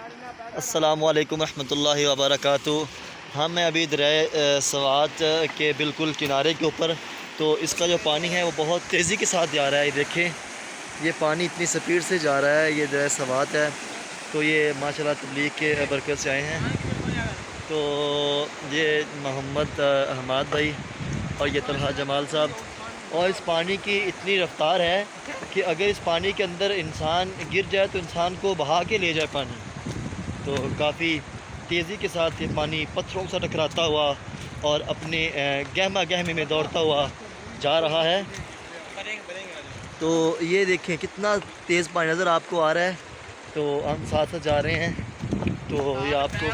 अस्सलामुअलैकुम रहमतुल्लाहि व बरकातुहू। हम मैं अभी दरिया सवात के बिल्कुल किनारे के ऊपर, तो इसका जो पानी है वो बहुत तेज़ी के साथ जा रहा है। देखें, ये पानी इतनी स्पीड से जा रहा है। ये दरिया सवात है, तो ये माशाल्लाह तबलीग के बरकत से आए हैं। तो ये मोहम्मद अहमद भाई और ये तलहा जमाल साहब, और इस पानी की इतनी रफ़्तार है कि अगर इस पानी के अंदर इंसान गिर जाए तो इंसान को बहा के ले जाए पानी। तो काफ़ी तेज़ी के साथ ये पानी पत्थरों से टकराता हुआ और अपने गहमा गहमी में दौड़ता हुआ जा रहा है। तो ये देखें कितना तेज़ पानी नज़र आपको आ रहा है। तो हम साथ साथ जा रहे हैं। तो ये आपको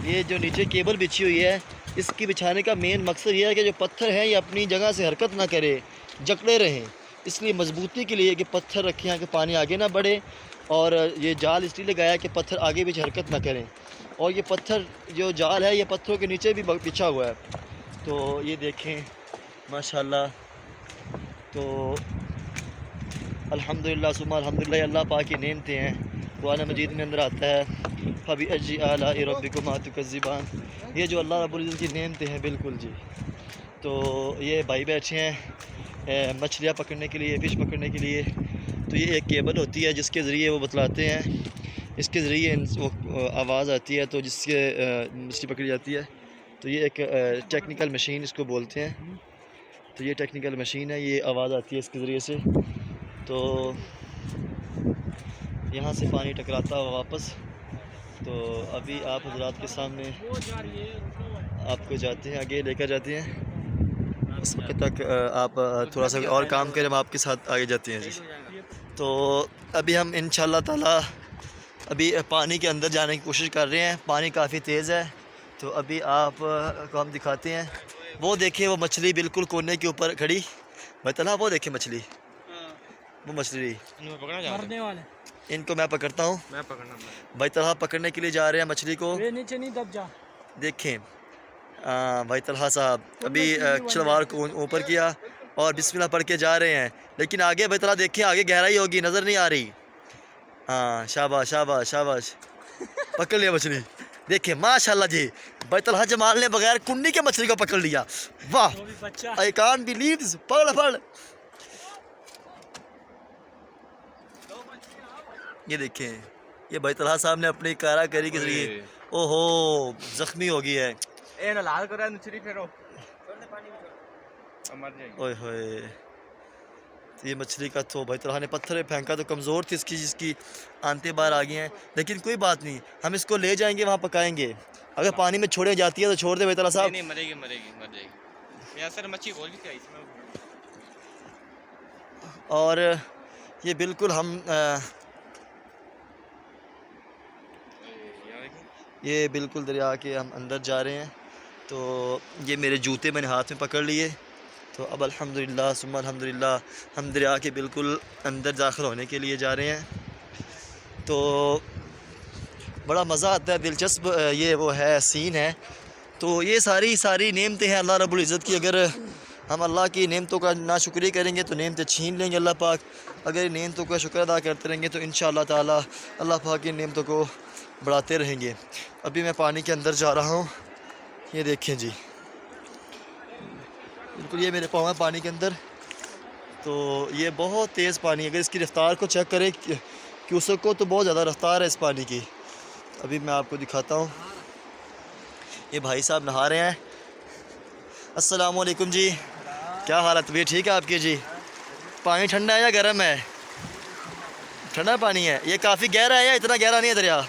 ये जो नीचे केबल बिछी हुई है, इसकी बिछाने का मेन मकसद ये है कि जो पत्थर हैं ये अपनी जगह से हरकत ना करे, जकड़े रहें। इसलिए मजबूती के लिए कि पत्थर रखे हैं कि पानी आगे ना बढ़े, और ये जाल इसलिए लगाया कि पत्थर आगे पीछे हरकत ना करें। और ये पत्थर जो जाल है ये पत्थरों के नीचे भी बिछा हुआ है। तो ये देखें माशाल्लाह। तो अल्हम्दुलिल्लाह सुम्मा अल्हम्दुलिल्लाह, अल्लाह पाक की नेमतें हैं। कुरान मजीद में अंदर आता है फबी अजी आला रब्बिकुमा तुकज़्ज़िबान। ये जो अल्लाह रब्बुल इज़्ज़त की नेमतें हैं, बिल्कुल जी। तो ये भाई बैठे हैं मछलियाँ पकड़ने के लिए, फ़िश पकड़ने के लिए। तो ये एक केबल होती है जिसके ज़रिए वो बतलाते हैं, इसके ज़रिए वो आवाज़ आती है तो जिससे मछली पकड़ी जाती है। तो ये एक टेक्निकल मशीन इसको बोलते हैं। तो ये टेक्निकल मशीन है, ये आवाज़ आती है इसके ज़रिए से। तो यहाँ से पानी टकराता हुआ वापस। तो अभी आप हज़रात के सामने आपको जाते हैं, आगे लेकर जाते हैं। उस वक्त तक आप थोड़ा सा और काम करें, हम आपके साथ आगे जाते हैं जी। तो अभी हम इंशाअल्लाह ताला अभी पानी के अंदर जाने की कोशिश कर रहे हैं। पानी काफ़ी तेज़ है। तो अभी आप को हम दिखाते हैं। वो देखिए, वो मछली बिल्कुल कोने के ऊपर खड़ी। भाई तला, वो देखिए मछली, वो मछली मरने वाले। इनको मैं पकड़ता हूँ। भाई तलहा पकड़ने के लिए जा रहे हैं मछली को। नीचे नहीं दब जा। देखें भाई तलहा साहब अभी शलवार को ऊपर किया और बिस्मिल्लाह पढ़ के जा रहे हैं। लेकिन आगे भाई तलहा देखें, आगे गहराई होगी, नज़र नहीं आ रही। हाँ, शाबाश शाबाश शाबाश, पकड़ लिया मछली। देखिए माशाल्लाह जी, भाई तलहा जमाल ने बगैर कुंडी के मछली को पकड़ लिया। वाह, आई कांट बिलीव दिस। पकड़ पकड़, ये देखें, ये भाई तलहा साहब ने अपनी कारागरी के जरिए, ओहो जख्मी हो गई है। ओए होए, ये मछली का तो भाई तलहा ने पत्थर फेंका तो कमज़ोर थी इसकी, जिसकी आंतें बाहर आ गई हैं। लेकिन कोई बात नहीं, हम इसको ले जाएंगे, वहाँ पकाएंगे। अगर पानी में छोड़े जाती है तो छोड़ दे भाई तलहा साहब। नहीं, मरेगी मरेगी मर जाएगी। यार सर मच्छी बोल थी इसमें। और ये बिल्कुल हम ये बिल्कुल दरिया के हम अंदर जा रहे हैं। तो ये मेरे जूते मैंने हाथ में पकड़ लिए। तो अब अल्हम्दुलिल्लाह सुम्मा अल्हम्दुलिल्लाह हम दरिया के बिल्कुल अंदर दाखिल होने के लिए जा रहे हैं। तो बड़ा मज़ा आता है, दिलचस्प ये वो है सीन है। तो ये सारी नेमतें हैं अल्लाह रब्बुल इज़्ज़त की। अगर हम अल्लाह की नेमतों का नाशुक्री करेंगे तो नेमतें छीन लेंगे अल्लाह पाक। अगर नेमतों का शुक्र अदा करते रहेंगे तो इंशाअल्लाह ताला अल्लाह पाक की नेमतों को बढ़ाते रहेंगे। अभी मैं पानी के अंदर जा रहा हूँ, ये देखें जी, बिल्कुल ये मेरे पाँव हैं पानी के अंदर। तो ये बहुत तेज़ पानी, अगर इसकी रफ़्तार को चेक करें क्यूसेक को, तो बहुत ज़्यादा रफ़्तार है इस पानी की। अभी मैं आपको दिखाता हूँ, ये भाई साहब नहा रहे हैं। अस्सलाम वालेकुम जी, क्या हालत भी ठीक है आपकी जी? पानी ठंडा है या गर्म है? ठंडा पानी है। ये काफ़ी गहरा है या इतना गहरा नहीं है दरिया?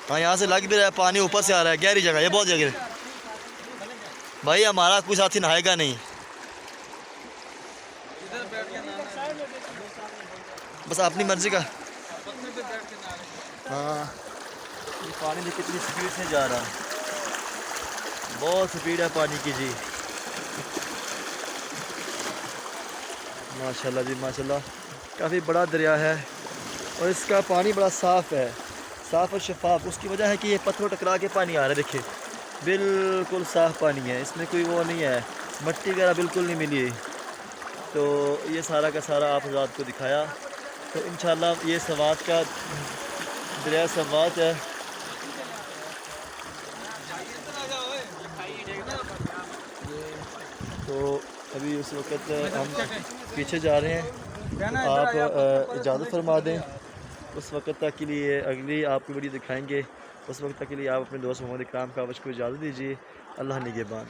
हाँ, यहाँ से लग भी रहा है, पानी ऊपर से आ रहा है, गहरी जगह, ये बहुत जगह। भाई हमारा कोई साथी नहाएगा नहीं, बस अपनी मर्ज़ी का। हाँ, ये पानी भी कितनी स्पीड से जा रहा है, बहुत स्पीड है पानी की जी। माशाल्लाह जी माशाल्लाह, काफ़ी बड़ा दरिया है और इसका पानी बड़ा साफ़ है, साफ़ और शफाफ। उसकी वजह है कि ये पत्थरों टकरा के पानी आ रहा है। देखिए बिल्कुल साफ़ पानी है, इसमें कोई वो नहीं है, मट्टी वगैरह बिल्कुल नहीं मिली है। तो ये सारा का सारा आप हज़रात को दिखाया। तो इंशाल्लाह ये सवात का दरिया सवात है। तो अभी उस वक़्त हम पीछे जा रहे हैं, तो आप इजाज़त फरमा दें। उस वक़्त तक के लिए अगली आपको वीडियो दिखाएंगे। उस वक्त तक के लिए आप अपने दोस्त मोहम्मद इकराम कावश को इजाज़त दीजिए। अल्लाह निगहबान।